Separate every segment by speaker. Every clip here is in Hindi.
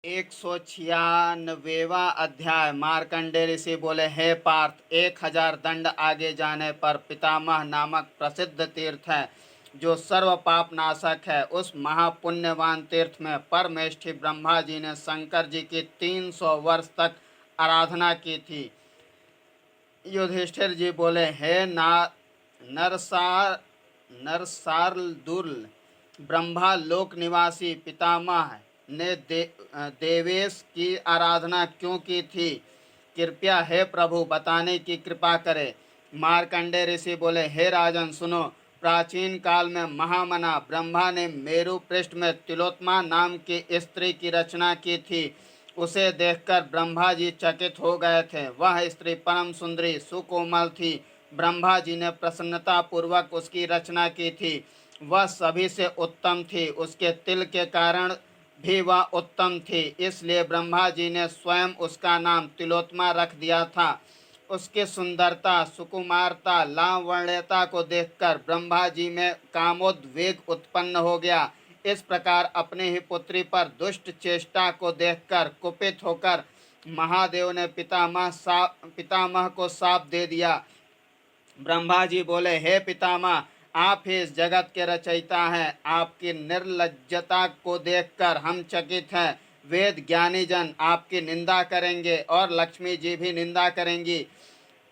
Speaker 1: 196वां अध्याय। मार्कंडेय ऋषि बोले, हे पार्थ, 1000 दंड आगे जाने पर पितामह नामक प्रसिद्ध तीर्थ है जो सर्व पाप नाशक है। उस महापुण्यवान तीर्थ में परमेष्ठी ब्रह्मा जी ने शंकर जी की 300 वर्ष तक आराधना की थी। युधिष्ठिर जी बोले, हे नरसार नरसारदुल, ब्रह्मा लोक निवासी पितामह ने देवेश की आराधना क्यों की थी? कृपया हे प्रभु बताने की कृपा करें। मार्कंडेय ऋषि बोले, हे राजन सुनो। प्राचीन काल में महामना ब्रह्मा ने मेरु पृष्ठ में तिलोत्मा नाम की स्त्री की रचना की थी। उसे देखकर ब्रह्मा जी चकित हो गए थे। वह स्त्री परम सुंदरी सुकोमल थी। ब्रह्मा जी ने प्रसन्नता पूर्वक उसकी रचना की थी। वह सभी से उत्तम थी। उसके तिल के कारण भी वह उत्तम थी, इसलिए ब्रह्मा जी ने स्वयं उसका नाम तिलोत्मा रख दिया था। उसकी सुंदरता, सुकुमारता, लावण्यता को देखकर ब्रह्मा जी में कामोद्वेग उत्पन्न हो गया। इस प्रकार अपनी ही पुत्री पर दुष्ट चेष्टा को देखकर कुपित होकर महादेव ने पितामह को शाप दे दिया। ब्रह्मा जी बोले, हे पितामह, आप ही इस जगत के रचयिता हैं। आपकी निर्लज्जता को देखकर हम चकित हैं। वेद ज्ञानी जन आपकी निंदा करेंगे और लक्ष्मी जी भी निंदा करेंगी।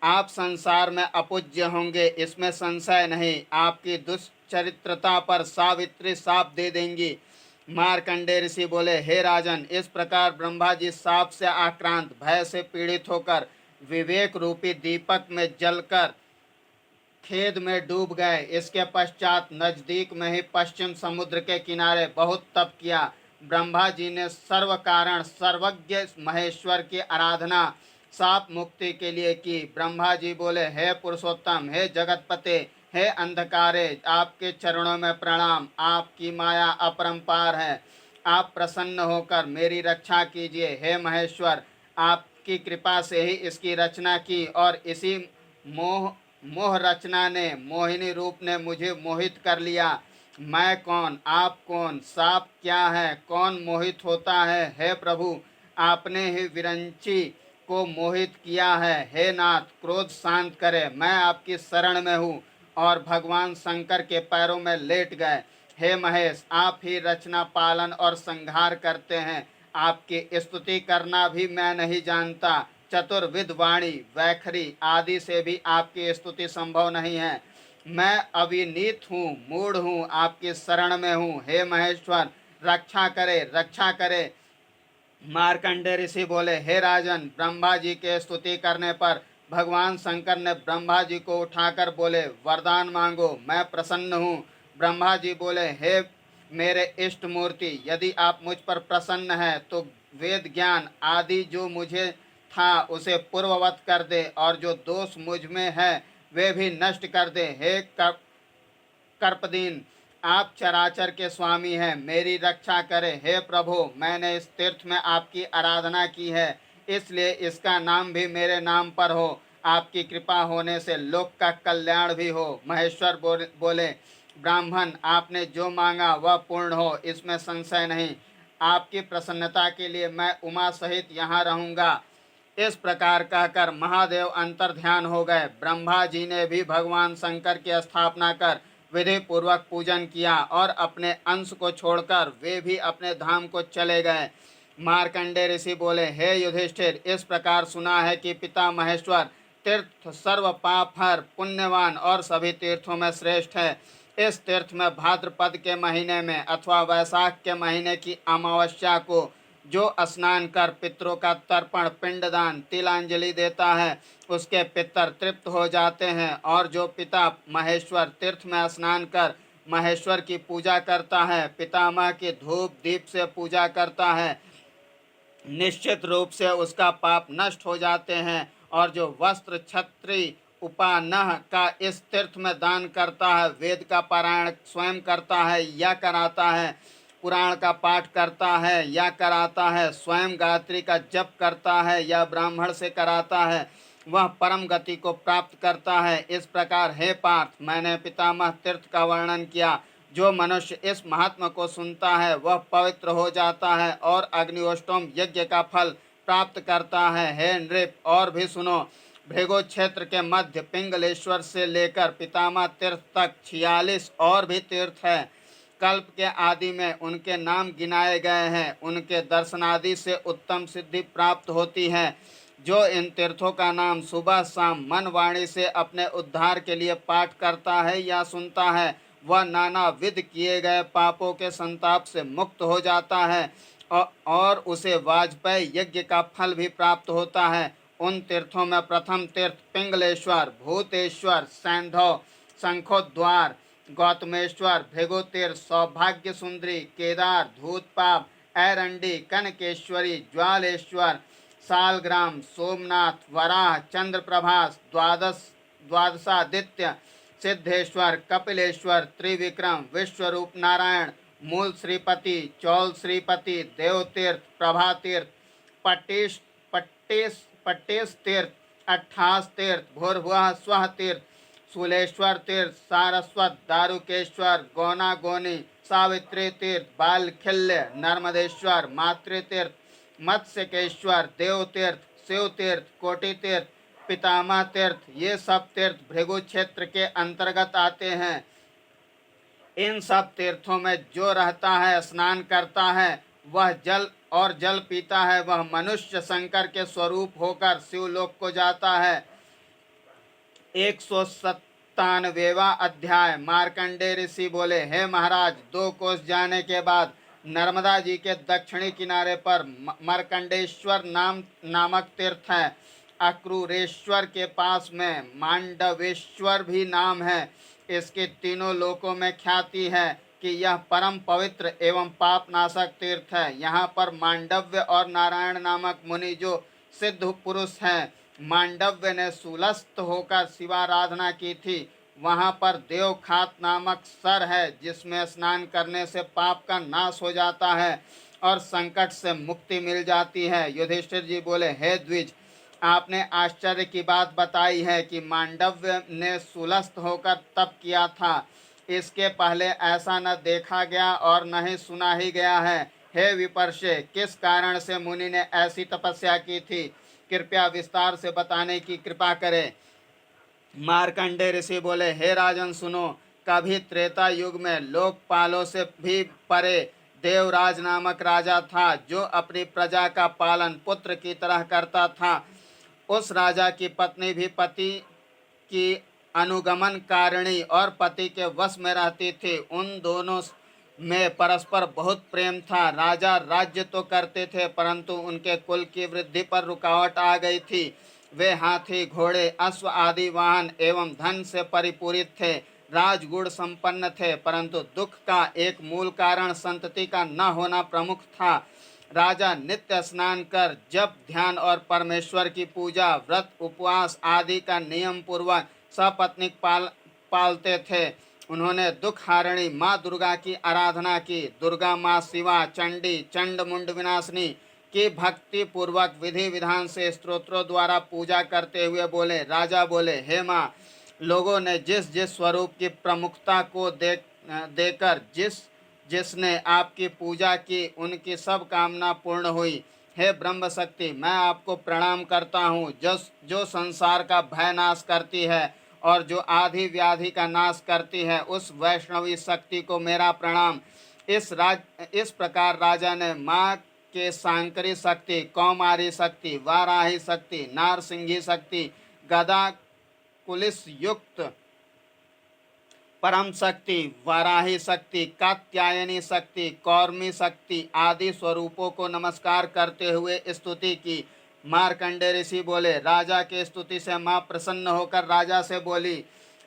Speaker 1: आप संसार में अपूज्य होंगे, इसमें संशय नहीं। आपकी दुष्चरित्रता पर सावित्री शाप दे देंगी। मार्कंडेय ऋषि बोले, हे राजन, इस प्रकार ब्रह्मा जी शाप से आक्रांत, भय से पीड़ित होकर विवेक रूपी दीपक में जलकर खेद में डूब गए। इसके पश्चात नजदीक में ही पश्चिम समुद्र के किनारे बहुत तप किया। ब्रह्मा जी ने सर्व कारण सर्वज्ञ महेश्वर की आराधना शाप मुक्ति के लिए की। ब्रह्मा जी बोले, हे पुरुषोत्तम, हे जगतपते, हे अंधकारे, आपके चरणों में प्रणाम। आपकी माया अपरंपार है। आप प्रसन्न होकर मेरी रक्षा कीजिए। हे महेश्वर, आपकी कृपा से ही इसकी रचना की और इसी मोह मोह रचना ने, मोहिनी रूप ने मुझे मोहित कर लिया। मैं कौन, आप कौन, साप क्या है, कौन मोहित होता है? हे प्रभु, आपने ही विरंची को मोहित किया है। हे नाथ, क्रोध शांत करे, मैं आपकी शरण में हूँ। और भगवान शंकर के पैरों में लेट गए। हे महेश, आप ही रचना, पालन और संहार करते हैं। आपकी स्तुति करना भी मैं नहीं जानता। चतुर्विद वाणी, वैखरी आदि से भी आपकी स्तुति संभव नहीं है। मैं अविनीत हूँ, मूढ़ हूँ, आपकी शरण में हूँ। हे महेश्वर, रक्षा करे, रक्षा करे। मार्कंडेय ऋषि बोले, हे राजन, ब्रह्मा जी के स्तुति करने पर भगवान शंकर ने ब्रह्मा जी को उठाकर बोले, वरदान मांगो, मैं प्रसन्न हूँ। ब्रह्मा जी बोले, हे मेरे इष्ट मूर्ति, यदि आप मुझ पर प्रसन्न हैं तो वेद ज्ञान आदि जो मुझे था उसे पूर्ववत कर दे और जो दोष मुझ में है वे भी नष्ट कर दे। हे कर्पदीन, आप चराचर के स्वामी हैं, मेरी रक्षा करें। हे प्रभु, मैंने इस तीर्थ में आपकी आराधना की है, इसलिए इसका नाम भी मेरे नाम पर हो। आपकी कृपा होने से लोक का कल्याण भी हो। महेश्वर बोले, ब्राह्मण, आपने जो मांगा वह पूर्ण हो, इसमें संशय नहीं। आपकी प्रसन्नता के लिए मैं उमा सहित यहाँ रहूँगा। इस प्रकार कहकर महादेव अंतर ध्यान हो गए। ब्रह्मा जी ने भी भगवान शंकर की स्थापना कर विधि पूर्वक पूजन किया और अपने अंश को छोड़कर वे भी अपने धाम को चले गए। मार्कंडेय ऋषि बोले, हे युधिष्ठिर, इस प्रकार सुना है कि पिता महेश्वर तीर्थ सर्व पाप हर, पुण्यवान और सभी तीर्थों में श्रेष्ठ है। इस तीर्थ में भाद्रपद के महीने में अथवा वैशाख के महीने की अमावस्या को जो स्नान कर पितरों का तर्पण, पिंडदान, तिलांजलि देता है, उसके पितर तृप्त हो जाते हैं। और जो पिता महेश्वर तीर्थ में स्नान कर महेश्वर की पूजा करता है, पितामह की धूप दीप से पूजा करता है, निश्चित रूप से उसका पाप नष्ट हो जाते हैं। और जो वस्त्र, छत्री, उपानह का इस तीर्थ में दान करता है, वेद का पारायण स्वयं करता है या कराता है, पुराण का पाठ करता है या कराता है, स्वयं गायत्री का जप करता है या ब्राह्मण से कराता है, वह परम गति को प्राप्त करता है। इस प्रकार हे पार्थ, मैंने पितामह तीर्थ का वर्णन किया। जो मनुष्य इस महात्मा को सुनता है वह पवित्र हो जाता है और अग्निहोष्टोम यज्ञ का फल प्राप्त करता है। हे नृप, और भी सुनो। भृगु क्षेत्र के मध्य पिंगलेश्वर से लेकर पितामह तीर्थ तक 46 और भी तीर्थ है। कल्प के आदि में उनके नाम गिनाए गए हैं। उनके दर्शनादि से उत्तम सिद्धि प्राप्त होती है। जो इन तीर्थों का नाम सुबह शाम मन वाणी से अपने उद्धार के लिए पाठ करता है या सुनता है, वह नाना विध किए गए पापों के संताप से मुक्त हो जाता है और उसे वाजपेयी यज्ञ का फल भी प्राप्त होता है। उन तीर्थों में प्रथम तीर्थ पिंगलेश्वर, भूतेश्वर, सैंधव, शंखोद्वार, गौतमेश्वर, भृगुतीर्थ, सौभाग्य सुंदरी, केदार, धूतपाप, ऐरंडी, कनकेश्वरी, ज्वालेश्वर, सालग्राम, सोमनाथ, वराह, चंद्रप्रभास, द्वादशादित्य, सिद्धेश्वर, कपिलेश्वर, त्रिविक्रम, विश्वरूप नारायण, मूल श्रीपति, चौल श्रीपति, देवतीर्थ, प्रभातीर्थ, पट्टेश पट्टेश पट्टेश तीर्थ, अट्ठास तीर्थ, भूर्भुवः स्वः तीर्थ, शूलेश्वर तीर्थ, सारस्वत, दारुकेश्वर, गौना गौनी, सावित्री तीर्थ, बालखिल्य, नर्मदेश्वर, मातृतीर्थ, मत्स्यकेश्वर, देवतीर्थ, शिवतीर्थ, कोटि तीर्थ, पितामह तीर्थ, ये सब तीर्थ भृगु क्षेत्र के अंतर्गत आते हैं। इन सब तीर्थों में जो रहता है, स्नान करता है, वह जल पीता है, वह मनुष्य शंकर के स्वरूप होकर शिवलोक को जाता है। 197वां अध्याय। मार्कंडेय ऋषि बोले, हे महाराज, 2 कोस जाने के बाद नर्मदा जी के दक्षिणी किनारे पर मर्कंडेश्वर नामक तीर्थ है। अक्रूरेश्वर के पास में मांडवेश्वर भी नाम है। इसके तीनों लोकों में ख्याति है कि यह परम पवित्र एवं पापनाशक तीर्थ है। यहाँ पर मांडव्य और नारायण नामक मुनि जो सिद्ध पुरुष हैं, मांडव्य ने शूलस्थ होकर शिवाराधना की थी। वहाँ पर देवखात नामक सर है जिसमें स्नान करने से पाप का नाश हो जाता है और संकट से मुक्ति मिल जाती है। युधिष्ठिर जी बोले, हे द्विज, आपने आश्चर्य की बात बताई है कि मांडव्य ने शूलस्थ होकर तप किया था। इसके पहले ऐसा न देखा गया और न ही सुना ही गया है। हे विपर्षे, किस कारण से मुनि ने ऐसी तपस्या की थी? कृपया विस्तार से बताने की कृपा करें। मार्कंडेय ऋषि बोले, हे राजन सुनो। कभी त्रेता युग में लोकपालों से भी परे देवराज नामक राजा था जो अपनी प्रजा का पालन पुत्र की तरह करता था। उस राजा की पत्नी भी पति की अनुगमन कारिणी और पति के वश में रहती थी। उन दोनों में परस्पर बहुत प्रेम था। राजा राज्य तो करते थे परंतु उनके कुल की वृद्धि पर रुकावट आ गई थी। वे हाथी, घोड़े, अश्व आदि वाहन एवं धन से परिपूरित थे। राजगुण संपन्न थे परंतु दुख का एक मूल कारण संतति का न होना प्रमुख था। राजा नित्य स्नान कर जप, ध्यान और परमेश्वर की पूजा, व्रत, उपवास आदि का नियम पूर्वक सपत्नीक पालते थे। उन्होंने दुख हारिणी माँ दुर्गा की आराधना की। दुर्गा माँ शिवा, चंडी, चंड मुंड विनाशिनी की भक्ति पूर्वक विधि विधान से स्तोत्रों द्वारा पूजा करते हुए बोले, राजा बोले, हे माँ, लोगों ने जिस जिस स्वरूप की प्रमुखता को देकर जिसने आपकी पूजा की उनकी सब कामना पूर्ण हुई। हे ब्रह्म शक्ति, मैं आपको प्रणाम करता हूँ जो संसार का भय नाश करती है और जो आदि व्याधि का नाश करती है, उस वैष्णवी शक्ति को मेरा प्रणाम। इस प्रकार राजा ने माँ के सांकरी शक्ति, कौमारी शक्ति, वाराही शक्ति, नारसिंही शक्ति, गदा कुलिस युक्त परम शक्ति, वाराही शक्ति, कात्यायनी शक्ति, कौर्मी शक्ति आदि स्वरूपों को नमस्कार करते हुए स्तुति की। मार्कंडेय ऋषि बोले, राजा के स्तुति से माँ प्रसन्न होकर राजा से बोली।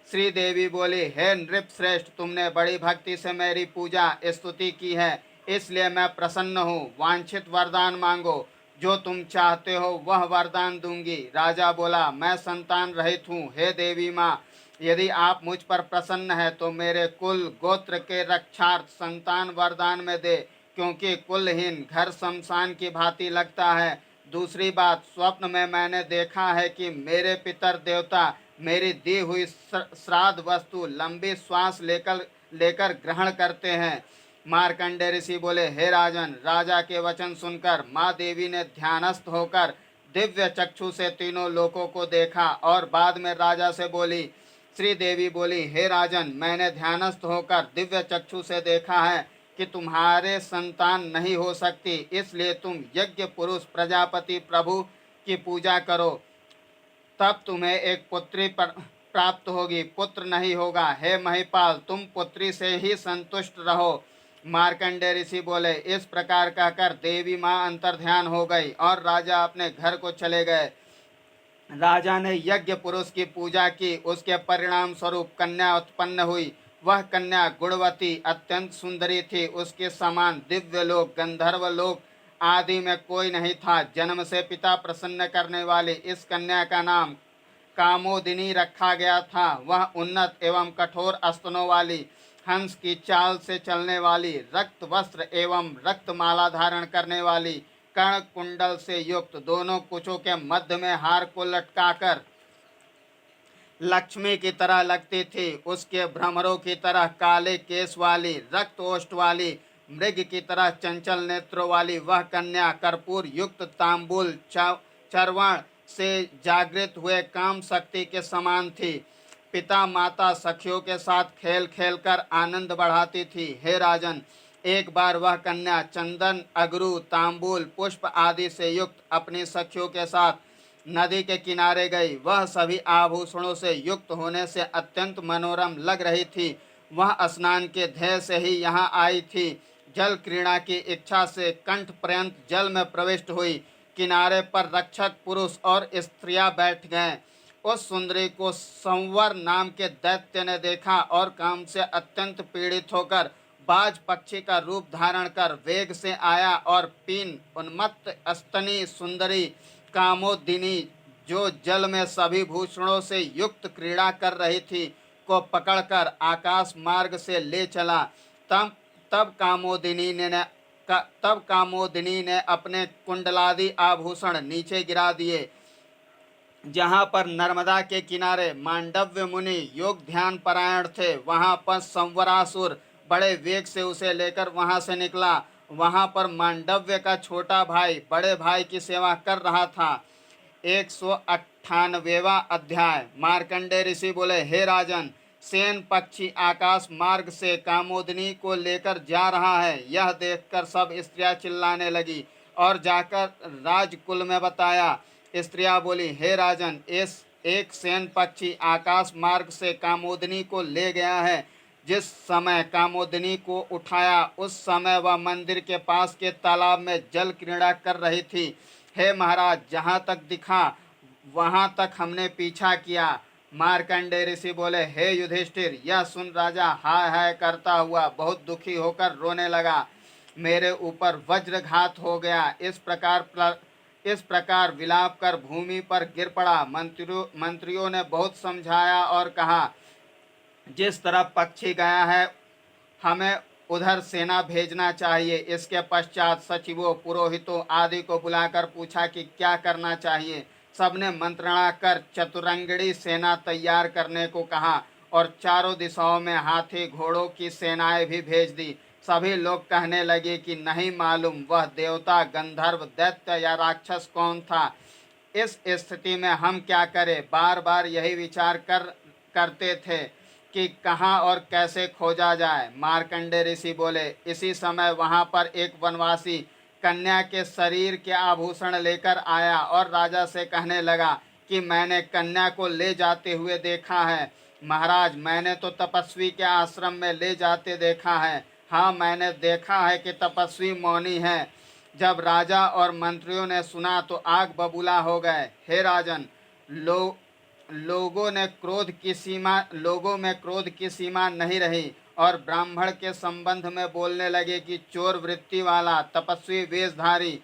Speaker 1: श्री देवी बोली, हे नृप श्रेष्ठ, तुमने बड़ी भक्ति से मेरी पूजा स्तुति की है, इसलिए मैं प्रसन्न हूँ। वांछित वरदान मांगो, जो तुम चाहते हो वह वरदान दूंगी। राजा बोला, मैं संतान रहित हूँ। हे देवी माँ, यदि आप मुझ पर प्रसन्न है तो मेरे कुल गोत्र के रक्षार्थ संतान वरदान में दे, क्योंकि कुलहीन घर शमशान की भांति लगता है। दूसरी बात, स्वप्न में मैंने देखा है कि मेरे पितर देवता मेरी दी हुई श्राद्ध वस्तु लंबी श्वास लेकर ग्रहण करते हैं। मार्कंडेय ऋषि बोले, हे राजन, राजा के वचन सुनकर माँ देवी ने ध्यानस्थ होकर दिव्य चक्षु से तीनों लोकों को देखा और बाद में राजा से बोली। श्री देवी बोली, हे राजन, मैंने ध्यानस्थ होकर दिव्य चक्षु से देखा है कि तुम्हारे संतान नहीं हो सकती, इसलिए तुम यज्ञ पुरुष प्रजापति प्रभु की पूजा करो, तब तुम्हें एक पुत्री प्राप्त होगी, पुत्र नहीं होगा। हे महिपाल, तुम पुत्री से ही संतुष्ट रहो। मार्कंडेय ऋषि बोले, इस प्रकार कहकर देवी माँ अंतर्ध्यान हो गई और राजा अपने घर को चले गए। राजा ने यज्ञ पुरुष की पूजा की, उसके परिणाम स्वरूप कन्या उत्पन्न हुई। वह कन्या गुणवती अत्यंत सुंदरी थी, उसके समान दिव्य लोक गंधर्व लोक आदि में कोई नहीं था। जन्म से पिता प्रसन्न करने वाली इस कन्या का नाम कामोदिनी रखा गया था। वह उन्नत एवं कठोर स्तनों वाली, हंस की चाल से चलने वाली, रक्त वस्त्र एवं रक्तमाला धारण करने वाली, कर्ण कुंडल से युक्त, दोनों कुचों के मध्य में हार को लटकाकर लक्ष्मी की तरह लगती थी। उसके भ्रमरों की तरह काले केस वाली, रक्त ओष्ठ वाली, मृग की तरह चंचल नेत्रों वाली वह कन्या कर्पूर युक्त तांबूल चर्वण से जागृत हुए काम शक्ति के समान थी। पिता माता सखियों के साथ खेल खेल कर आनंद बढ़ाती थी। हे राजन, एक बार वह कन्या चंदन, अगरू, तांबूल, पुष्प आदि से युक्त अपनी सखियों के साथ नदी के किनारे गई। वह सभी आभूषणों से युक्त होने से अत्यंत मनोरम लग रही थी। वह स्नान के ध्येय से ही यहाँ आई थी। जल क्रीड़ा की इच्छा से कंठ पर्यंत जल में प्रविष्ट हुई। किनारे पर रक्षक पुरुष और स्त्रियां बैठ गए। उस सुंदरी को संवर नाम के दैत्य ने देखा और काम से अत्यंत पीड़ित होकर बाज पक्षी का रूप धारण कर वेग से आया और पीन उन्मत्त स्तनी सुंदरी कामोदिनी, जो जल में सभी भूषणों से युक्त क्रीड़ा कर रही थी, को पकड़कर आकाश मार्ग से ले चला। तब तब कामोदिनी ने अपने कुंडलादि आभूषण नीचे गिरा दिए। जहाँ पर नर्मदा के किनारे मांडव्य मुनि योग ध्यान परायण थे, वहाँ पर संवरासुर बड़े वेग से उसे लेकर वहाँ से निकला। वहाँ पर मांडव्य का छोटा भाई बड़े भाई की सेवा कर रहा था। 198वां अध्याय। मार्कंडेय ऋषि बोले, हे राजन, सेन पक्षी आकाश मार्ग से कामोदिनी को लेकर जा रहा है। यह देखकर सब स्त्रियां चिल्लाने लगी और जाकर राजकुल में बताया। स्त्रियां बोली, हे राजन, इस एक सेन पक्षी आकाश मार्ग से कामोदिनी को ले गया है। जिस समय कामोदिनी को उठाया उस समय वह मंदिर के पास के तालाब में जल क्रीड़ा कर रही थी। हे महाराज, जहाँ तक दिखा वहाँ तक हमने पीछा किया। मार्कंडेय ऋषि बोले, हे युधिष्ठिर, यह सुन राजा हाय हाय करता हुआ बहुत दुखी होकर रोने लगा। मेरे ऊपर वज्रघात हो गया। इस प्रकार विलाप कर भूमि पर गिर पड़ा। मंत्रियों ने बहुत समझाया और कहा, जिस तरफ पक्षी गया है हमें उधर सेना भेजना चाहिए। इसके पश्चात सचिवों, पुरोहितों आदि को बुलाकर पूछा कि क्या करना चाहिए। सबने मंत्रणा कर चतुरंगड़ी सेना तैयार करने को कहा और चारों दिशाओं में हाथी घोड़ों की सेनाएं भी भेज दी। सभी लोग कहने लगे कि नहीं मालूम वह देवता, गंधर्व, दैत्य या राक्षस कौन था। इस स्थिति में हम क्या करें। बार बार यही विचार करते थे कि कहाँ और कैसे खोजा जाए। मार्कंडेय ऋषि बोले, इसी समय वहाँ पर एक वनवासी कन्या के शरीर के आभूषण लेकर आया और राजा से कहने लगा कि मैंने कन्या को ले जाते हुए देखा है। महाराज, मैंने तो तपस्वी के आश्रम में ले जाते देखा है। हाँ, मैंने देखा है कि तपस्वी मौनी है। जब राजा और मंत्रियों ने सुना तो आग बबूला हो गए। हे राजन, लोगों में क्रोध की सीमा नहीं रही और ब्राह्मण के संबंध में बोलने लगे कि चोर वृत्ति वाला, तपस्वी वेशधारी,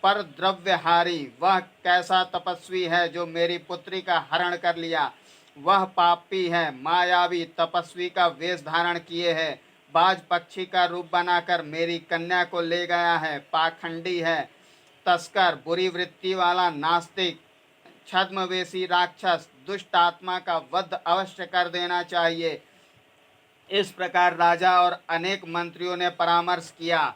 Speaker 1: पर द्रव्यहारी, वह कैसा तपस्वी है जो मेरी पुत्री का हरण कर लिया। वह पापी है, मायावी, तपस्वी का वेश धारण किए है, बाज पक्षी का रूप बनाकर मेरी कन्या को ले गया है। पाखंडी है, तस्कर, बुरी वृत्ति वाला, नास्तिक, छद्मवेशी राक्षस, दुष्ट आत्मा का वध अवश्य कर देना चाहिए। इस प्रकार राजा और अनेक मंत्रियों ने परामर्श किया।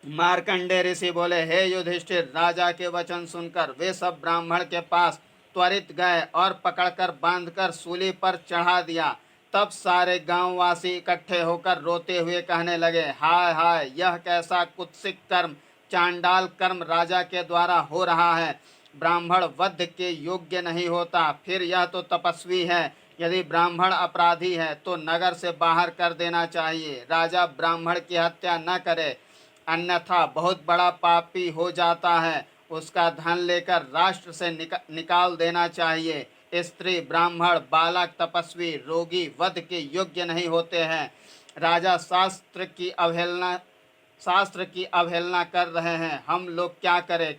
Speaker 1: मार्कंडेय ऋषि बोले, हे युधिष्ठिर, राजा के वचन सुनकर वे सब ब्राह्मण के पास त्वरित गए और पकड़कर बांधकर सूली पर चढ़ा दिया। तब सारे गांववासी इकट्ठे होकर रोते हुए कहने लगे, हाय हाय, यह कैसा कुत्सित कर्म, चांडाल कर्म राजा के द्वारा हो रहा है। ब्राह्मण वध के योग्य नहीं होता, फिर यह तो तपस्वी है। यदि ब्राह्मण अपराधी है तो नगर से बाहर कर देना चाहिए। राजा ब्राह्मण की हत्या न करे, अन्यथा बहुत बड़ा पापी हो जाता है। उसका धन लेकर राष्ट्र से निकाल देना चाहिए। स्त्री, ब्राह्मण, बालक, तपस्वी, रोगी वध के योग्य नहीं होते हैं। राजा शास्त्र की अवहेलना कर रहे हैं। हम लोग क्या करें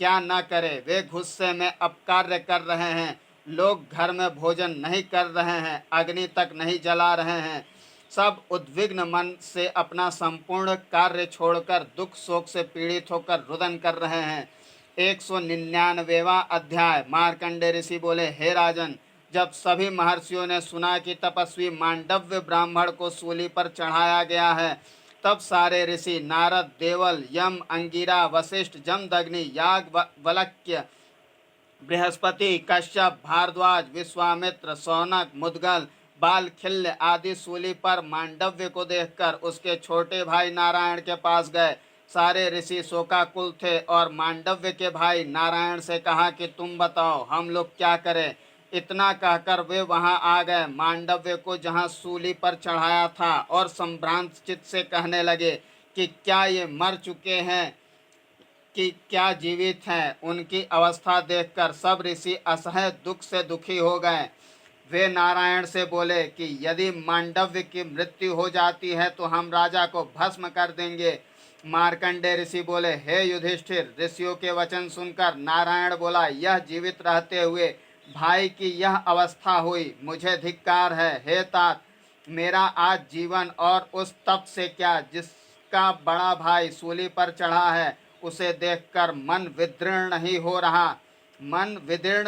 Speaker 1: क्या न करें। वे गुस्से में अपकार्य कर रहे हैं। लोग घर में भोजन नहीं कर रहे हैं, अग्नि तक नहीं जला रहे हैं। सब उद्विग्न मन से अपना संपूर्ण कार्य छोड़कर दुख शोक से पीड़ित होकर रुदन कर रहे हैं। 199वां अध्याय। मार्कंडेय ऋषि बोले, हे राजन, जब सभी महर्षियों ने सुना कि तपस्वी मांडव्य ब्राह्मण को सूली पर चढ़ाया गया है, तब सारे ऋषि नारद, देवल, यम, अंगिरा, वशिष्ठ, जमदग्नि, याज्ञवल्क्य, बृहस्पति, कश्यप, भारद्वाज, विश्वामित्र, सौनक, मुद्गल, बालखिल्य आदि सूली पर मांडव्य को देखकर उसके छोटे भाई नारायण के पास गए। सारे ऋषि शोकाकुल थे और मांडव्य के भाई नारायण से कहा कि तुम बताओ, हम लोग क्या करें। इतना कहकर वे वहां आ गए मांडव्य को जहां सूली पर चढ़ाया था और संभ्रांत चित्त से कहने लगे कि क्या ये मर चुके हैं कि क्या जीवित हैं। उनकी अवस्था देखकर सब ऋषि असह्य दुख से दुखी हो गए। वे नारायण से बोले कि यदि मांडव्य की मृत्यु हो जाती है तो हम राजा को भस्म कर देंगे। मार्कंडेय ऋषि बोले, हे युधिष्ठिर, ऋषियों के वचन सुनकर नारायण बोला, यह जीवित रहते हुए भाई की यह अवस्था हुई, मुझे धिक्कार है। हे तात, मेरा आज जीवन और उस तप से क्या जिसका बड़ा भाई सूली पर चढ़ा है, उसे देखकर मन विदीर्ण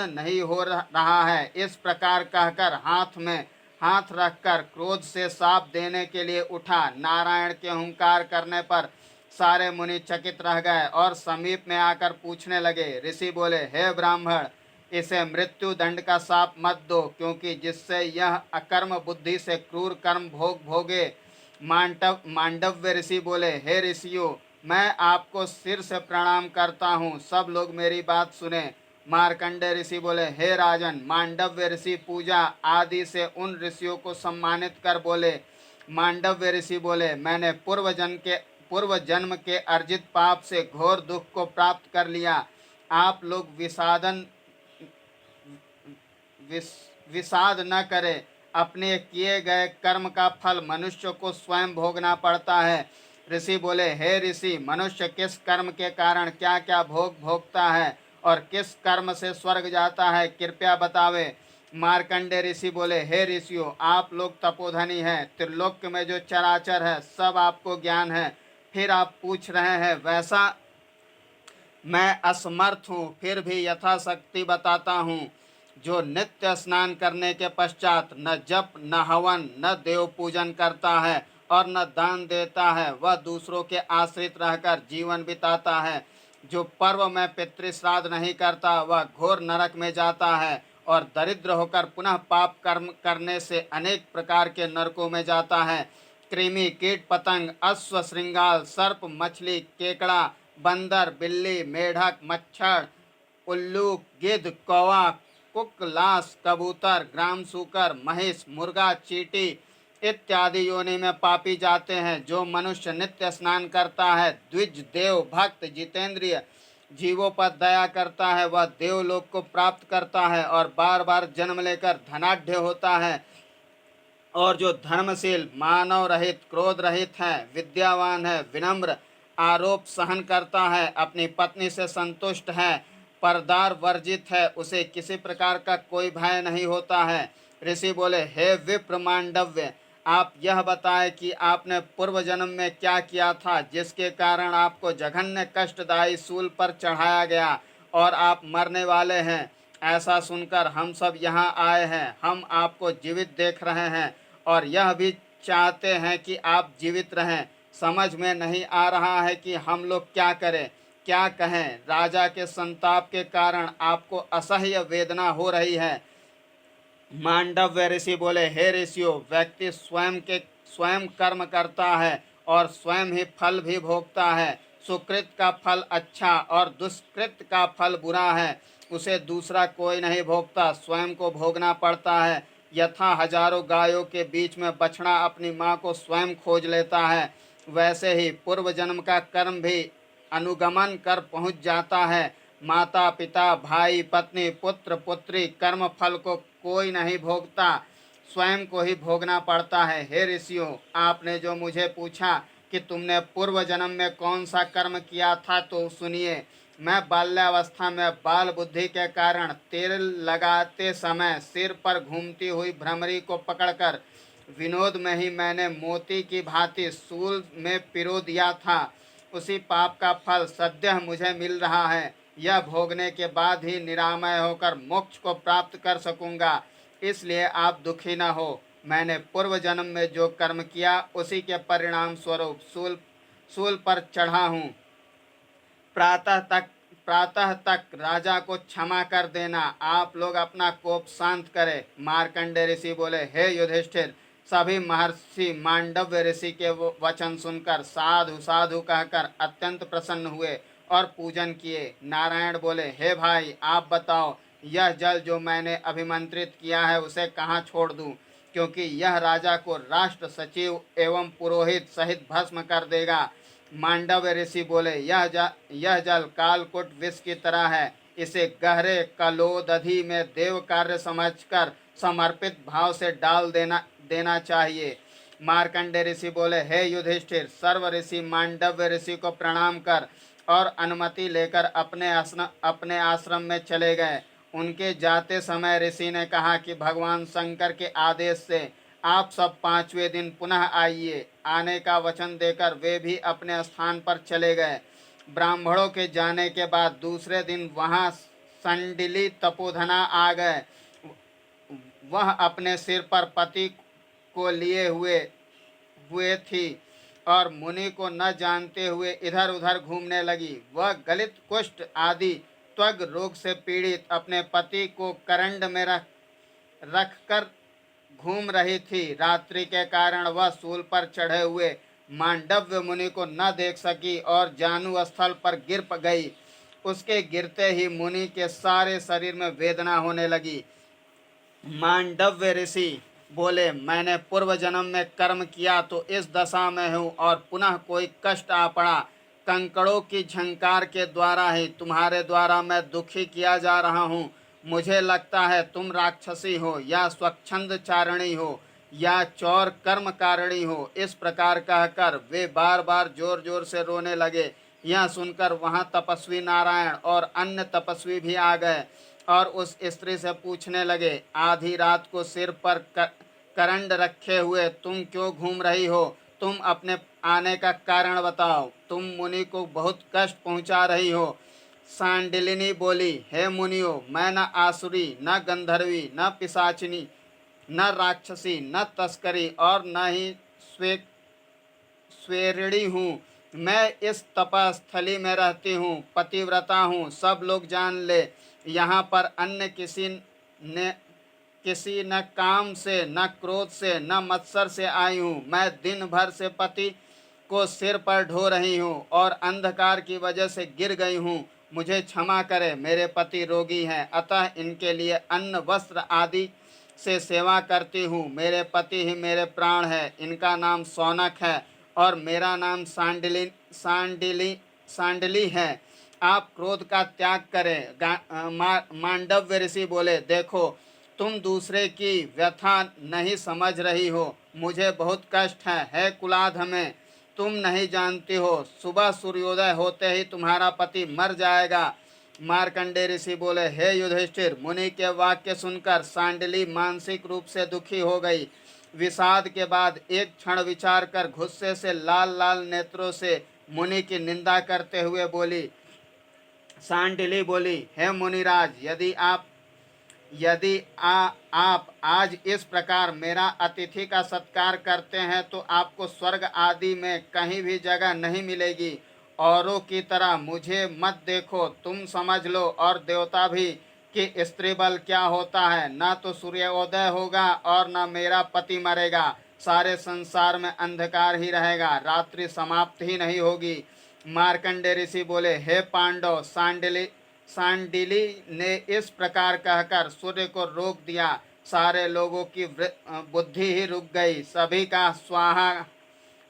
Speaker 1: नहीं हो रहा है। इस प्रकार कहकर हाथ में हाथ रखकर क्रोध से शाप देने के लिए उठा। नारायण के हुंकार करने पर सारे मुनि चकित रह गए और समीप में आकर पूछने लगे। ऋषि बोले, हे ब्राह्मण, इसे मृत्यु दंड का शाप मत दो, क्योंकि जिससे यह अकर्म बुद्धि से क्रूर कर्म भोगे। मांडव्य ऋषि बोले, हे ऋषियों, मैं आपको सिर से प्रणाम करता हूँ, सब लोग मेरी बात सुने। मार्कंडेय ऋषि बोले, हे राजन, मांडव्य ऋषि पूजा आदि से उन ऋषियों को सम्मानित कर बोले। मांडव्य ऋषि बोले, मैंने पूर्व जन्म के अर्जित पाप से घोर दुख को प्राप्त कर लिया। आप लोग विषाद न करें। अपने किए गए कर्म का फल मनुष्य को स्वयं भोगना पड़ता है। ऋषि बोले, हे ऋषि, मनुष्य किस कर्म के कारण क्या क्या भोग भोगता है और किस कर्म से स्वर्ग जाता है, कृपया बतावे। मार्कंडेय ऋषि बोले, हे ऋषियों, आप लोग तपोधनी हैं, त्रिलोक में जो चराचर है सब आपको ज्ञान है, फिर आप पूछ रहे हैं वैसा। मैं असमर्थ हूँ, फिर भी यथाशक्ति बताता हूँ। जो नित्य स्नान करने के पश्चात न जप, न हवन, न देव पूजन करता है और न दान देता है, वह दूसरों के आश्रित रहकर जीवन बिताता है। जो पर्व में पितृश्राद्ध नहीं करता, वह घोर नरक में जाता है और दरिद्र होकर पुनः पाप कर्म करने से अनेक प्रकार के नरकों में जाता है। कृमि, कीट, पतंग, अश्व, श्रृंगाल, सर्प, मछली, केकड़ा, बंदर, बिल्ली, मेढक, मच्छर, उल्लू, गिद्ध, कौवा, कुकलास, कबूतर, ग्राम सूकर, महिष, मुर्गा, चींटी इत्यादि योनि में पापी जाते हैं। जो मनुष्य नित्य स्नान करता है, द्विज, देव, भक्त, जितेंद्रिय जीवों पर दया करता है, वह देवलोक को प्राप्त करता है और बार बार जन्म लेकर धनाढ्य होता है। और जो धर्मशील, मानव रहित, क्रोध रहित है, विद्यावान है, विनम्र, आरोप सहन करता है, अपनी पत्नी से संतुष्ट है, परदार वर्जित है, उसे किसी प्रकार का कोई भय नहीं होता है। ऋषि बोले, हे विप्र मांडव्य, आप यह बताएं कि आपने पूर्व जन्म में क्या किया था, जिसके कारण आपको जघन्य कष्टदायी सूल पर चढ़ाया गया और आप मरने वाले हैं। ऐसा सुनकर हम सब यहाँ आए हैं। हम आपको जीवित देख रहे हैं और यह भी चाहते हैं कि आप जीवित रहें। समझ में नहीं आ रहा है कि हम लोग क्या करें, क्या कहें। राजा के संताप के कारण आपको असह्य वेदना हो रही है। मांडव्य ऋषि बोले, हे ऋषियों, व्यक्ति स्वयं कर्म करता है और स्वयं ही फल भी भोगता है। सुकृत का फल अच्छा और दुष्कृत का फल बुरा है। उसे दूसरा कोई नहीं भोगता, स्वयं को भोगना पड़ता है। यथा हजारों गायों के बीच में बछड़ा अपनी माँ को स्वयं खोज लेता है, वैसे ही पूर्व जन्म का कर्म भी अनुगमन कर पहुँच जाता है। माता पिता भाई पत्नी पुत्र पुत्री कर्म फल को कोई नहीं भोगता, स्वयं को ही भोगना पड़ता है। हे ऋषियों, आपने जो मुझे पूछा कि तुमने पूर्व जन्म में कौन सा कर्म किया था, तो सुनिए। मैं बाल्यावस्था में बाल बुद्धि के कारण तेल लगाते समय सिर पर घूमती हुई भ्रमरी को पकड़कर विनोद में ही मैंने मोती की भांति सूल में पिरो दिया था। उसी पाप का फल सद्यः मुझे मिल रहा है। यह भोगने के बाद ही निरामय होकर मोक्ष को प्राप्त कर सकूंगा, इसलिए आप दुखी न हो। मैंने पूर्व जन्म में जो कर्म किया उसी के परिणाम स्वरूप सूल पर चढ़ा हूँ। प्रातः तक राजा को क्षमा कर देना। आप लोग अपना कोप शांत करें। मार्कंडे ऋषि बोले, हे युधिष्ठिर, सभी महर्षि मांडव्य ऋषि के वचन सुनकर साधु साधु कहकर अत्यंत प्रसन्न हुए और पूजन किए। नारायण बोले, हे भाई, आप बताओ, यह जल जो मैंने अभिमंत्रित किया है उसे कहाँ छोड़ दूं, क्योंकि यह राजा को राष्ट्र सचिव एवं पुरोहित सहित भस्म कर देगा। मांडव्य ऋषि बोले, यह जल कालकूट विष की तरह है। इसे गहरे कलोदधि में देव कार्य समझकर समर्पित भाव से डाल देना चाहिए। मार्कंडे ऋषि बोले, हे युधिष्ठिर, सर्व ऋषि मांडव्य ऋषि को प्रणाम कर और अनुमति लेकर अपने आश्रम में चले गए। उनके जाते समय ऋषि ने कहा कि भगवान शंकर के आदेश से आप सब 5वें दिन पुनः आइए। आने का वचन देकर वे भी अपने स्थान पर चले गए। ब्राह्मणों के जाने के बाद दूसरे दिन वहां संडिली तपोधना आ गए। वह अपने सिर पर पति को लिए हुए थी और मुनि को न जानते हुए इधर उधर घूमने लगी। वह गलित कुष्ठ आदि त्वग रोग से पीड़ित अपने पति को करंड में रखकर घूम रही थी। रात्रि के कारण वह सूल पर चढ़े हुए मांडव्य मुनि को न देख सकी और जानु स्थल पर गिर गई। उसके गिरते ही मुनि के सारे शरीर में वेदना होने लगी। मांडव्य ऋषि बोले, मैंने पूर्व जन्म में कर्म किया तो इस दशा में हूँ और पुनः कोई कष्ट आ पड़ा। कंकड़ों की झंकार के द्वारा ही तुम्हारे द्वारा मैं दुखी किया जा रहा हूँ। मुझे लगता है तुम राक्षसी हो या स्वच्छंद चारणी हो या चौर कर्म कारिणी हो। इस प्रकार कहकर वे बार बार जोर जोर से रोने लगे। यह सुनकर वहाँ तपस्वी नारायण और अन्य तपस्वी भी आ गए और उस स्त्री से पूछने लगे, आधी रात को सिर पर करंड रखे हुए तुम क्यों घूम रही हो? तुम अपने आने का कारण बताओ। तुम मुनि को बहुत कष्ट पहुंचा रही हो। सांडिलिनी बोली, हे मुनियो, मैं न आसुरी, न गंधर्वी, न पिशाचिनी, न राक्षसी, न तस्करी और न ही स्वेरिणी हूँ। मैं इस तपस्थली में रहती हूँ, पतिव्रता हूँ, सब लोग जान ले। यहाँ पर अन्य किसी न काम से, न क्रोध से, न मत्सर से आई हूँ। मैं दिन भर से पति को सिर पर ढो रही हूँ और अंधकार की वजह से गिर गई हूँ। मुझे क्षमा करे, मेरे पति रोगी हैं, अतः इनके लिए अन्न वस्त्र आदि से सेवा करती हूँ। मेरे पति ही मेरे प्राण है। इनका नाम सौनक है और मेरा नाम सांडली है। आप क्रोध का त्याग करें। मांडव्य ऋषि बोले, देखो, तुम दूसरे की व्यथा नहीं समझ रही हो, मुझे बहुत कष्ट है कुलाध में। तुम नहीं जानती हो, सुबह सूर्योदय होते ही तुम्हारा पति मर जाएगा। मार्कंडे ऋषि बोले, हे युधिष्ठिर, मुनि के वाक्य सुनकर सांडली मानसिक रूप से दुखी हो गई। विषाद के बाद एक क्षण विचार कर गुस्से से लाल लाल नेत्रों से मुनि की निंदा करते हुए बोली। सांडिली बोली, हे मुनिराज, यदि आप आज इस प्रकार मेरा अतिथि का सत्कार करते हैं तो आपको स्वर्ग आदि में कहीं भी जगह नहीं मिलेगी। औरों की तरह मुझे मत देखो, तुम समझ लो और देवता भी कि स्त्री बल क्या होता है। न तो सूर्योदय होगा और न मेरा पति मरेगा, सारे संसार में अंधकार ही रहेगा, रात्रि समाप्त ही नहीं होगी। मार्कंडे ऋषि बोले, हे पांडव, सांडिली ने इस प्रकार कहकर सूर्य को रोक दिया। सारे लोगों की बुद्धि ही रुक गई। सभी का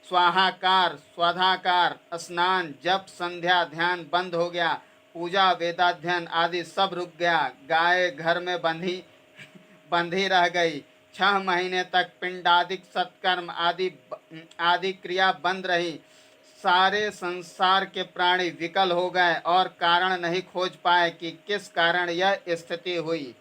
Speaker 1: स्वाहाकार स्वाधाकार स्नान जप संध्या ध्यान बंद हो गया। पूजा वेदाध्ययन आदि सब रुक गया। गाय घर में बंधी रह गई। 6 महीने तक पिंडादिक सत्कर्म आदि क्रिया बंद रही। सारे संसार के प्राणी विकल हो गए और कारण नहीं खोज पाए कि किस कारण यह स्थिति हुई।